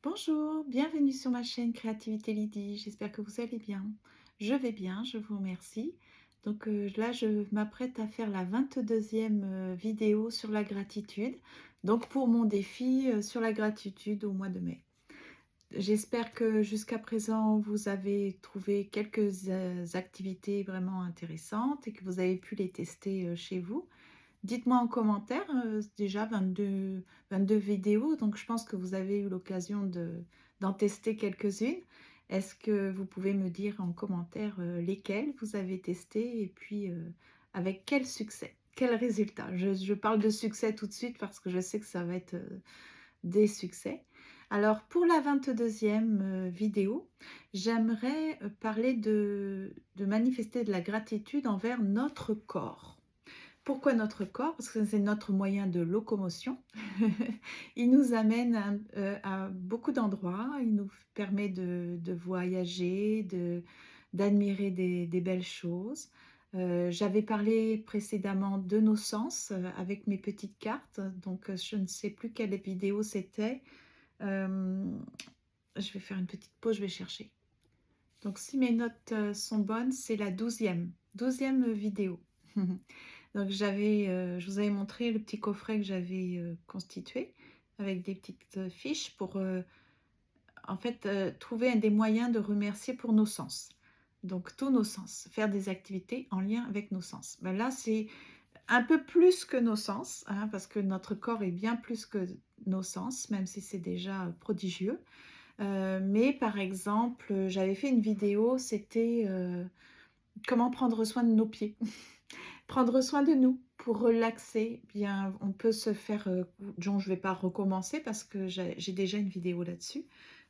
Bonjour, bienvenue sur ma chaîne Créativité Lydie. J'espère que vous allez bien. Je vais bien, je vous remercie. Donc là, je m'apprête à faire la 22e vidéo sur la gratitude. Donc pour mon défi sur la gratitude au mois de mai. J'espère que jusqu'à présent, vous avez trouvé quelques activités vraiment intéressantes et que vous avez pu les tester chez vous. Dites-moi en commentaire, déjà 22 vidéos, donc je pense que vous avez eu l'occasion d'en tester quelques-unes. Est-ce que vous pouvez me dire en commentaire lesquelles vous avez testé et puis avec quel succès, quel résultat? Je parle de succès tout de suite parce que je sais que ça va être des succès. Alors pour la 22e vidéo, j'aimerais parler de manifester de la gratitude envers notre corps. Pourquoi notre corps? Parce que c'est notre moyen de locomotion. Il nous amène à beaucoup d'endroits, il nous permet de voyager, d'admirer des belles choses. J'avais parlé précédemment de nos sens avec mes petites cartes, donc je ne sais plus quelle vidéo c'était. Euh, je vais faire une petite pause, je vais chercher. Donc si mes notes sont bonnes, c'est la 12e vidéo. Donc je vous avais montré le petit coffret que j'avais constitué avec des petites fiches pour en fait trouver des moyens de remercier pour nos sens. Donc tous nos sens, faire des activités en lien avec nos sens. Ben là c'est un peu plus que nos sens, hein, parce que notre corps est bien plus que nos sens, même si c'est déjà prodigieux. Mais par exemple, j'avais fait une vidéo, c'était comment prendre soin de nos pieds. Prendre soin de nous pour relaxer, bien, on peut se faire, dont je ne vais pas recommencer parce que j'ai déjà une vidéo là-dessus.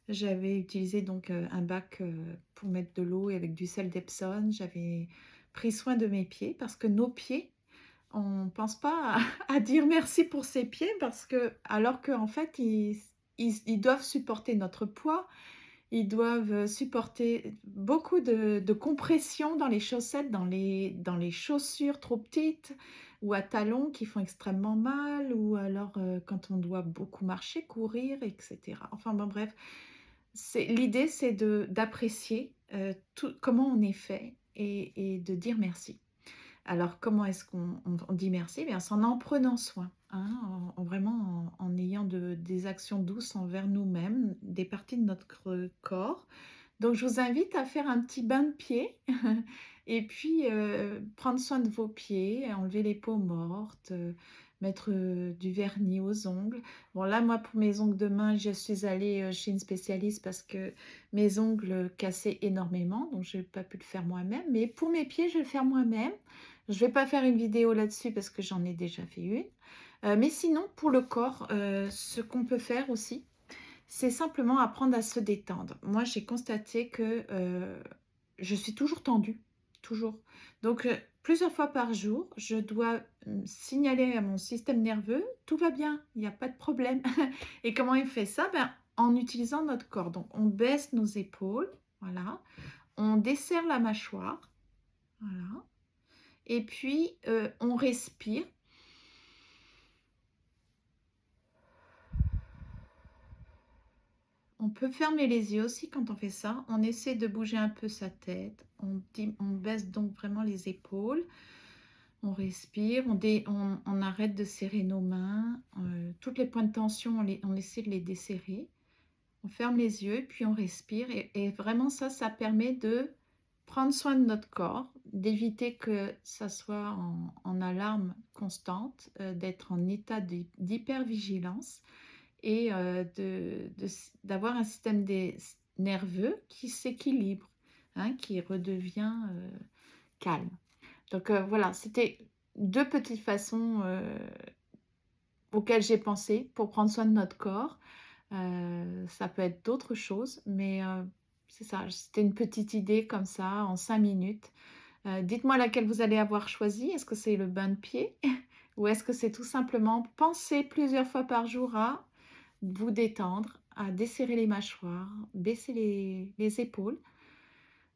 J'avais utilisé donc un bac pour mettre de l'eau et avec du sel d'Epsom. J'avais pris soin de mes pieds parce que nos pieds, on ne pense pas à dire merci pour ses pieds parce que, alors qu'en fait, ils doivent supporter notre poids, ils doivent supporter beaucoup de compression dans les chaussettes, dans les chaussures trop petites ou à talons qui font extrêmement mal, ou alors quand on doit beaucoup marcher, courir, etc. Enfin bon, bref, l'idée, c'est d'apprécier comment on est fait et de dire merci. Alors, comment est-ce qu'on dit merci? Bien, c'est en prenant soin, hein, vraiment en ayant des actions douces envers nous-mêmes, des parties de notre corps. Donc, je vous invite à faire un petit bain de pied et puis prendre soin de vos pieds, enlever les peaux mortes, mettre du vernis aux ongles. Bon, là, moi, pour mes ongles de main, je suis allée chez une spécialiste parce que mes ongles cassaient énormément, donc je n'ai pas pu le faire moi-même. Mais pour mes pieds, je vais le faire moi-même. Je ne vais pas faire une vidéo là-dessus parce que j'en ai déjà fait une. Mais sinon, pour le corps, ce qu'on peut faire aussi, c'est simplement apprendre à se détendre. Moi, j'ai constaté que je suis toujours tendue, toujours. Donc, plusieurs fois par jour, je dois signaler à mon système nerveux, tout va bien, il n'y a pas de problème. Et comment il fait ça? Ben, en utilisant notre corps. Donc, on baisse nos épaules, voilà. On desserre la mâchoire, voilà. Et puis, on respire. On peut fermer les yeux aussi quand on fait ça. On essaie de bouger un peu sa tête. On baisse donc vraiment les épaules. On respire. On arrête de serrer nos mains. Toutes les points de tension, on essaie de les desserrer. On ferme les yeux, puis on respire. Et vraiment ça permet de prendre soin de notre corps, d'éviter que ça soit en alarme constante, d'être en état d'hypervigilance et d'avoir un système nerveux qui s'équilibre, hein, qui redevient calme. Donc voilà, c'était deux petites façons auxquelles j'ai pensé pour prendre soin de notre corps. Ça peut être d'autres choses, mais c'est ça, c'était une petite idée comme ça, en 5 minutes. Dites-moi laquelle vous allez avoir choisi. Est-ce que c'est le bain de pied ou est-ce que c'est tout simplement penser plusieurs fois par jour à vous détendre, à desserrer les mâchoires, baisser les épaules,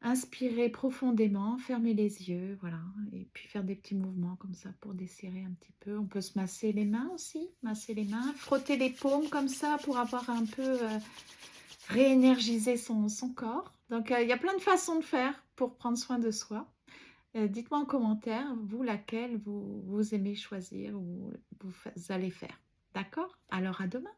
inspirer profondément, fermer les yeux, voilà, et puis faire des petits mouvements comme ça pour desserrer un petit peu. On peut se masser les mains aussi, masser les mains, frotter les paumes comme ça pour avoir un peu réénergiser son corps. Donc, il y a plein de façons de faire pour prendre soin de soi. Dites-moi en commentaire, vous, laquelle vous aimez choisir ou vous allez faire. D'accord? Alors à demain.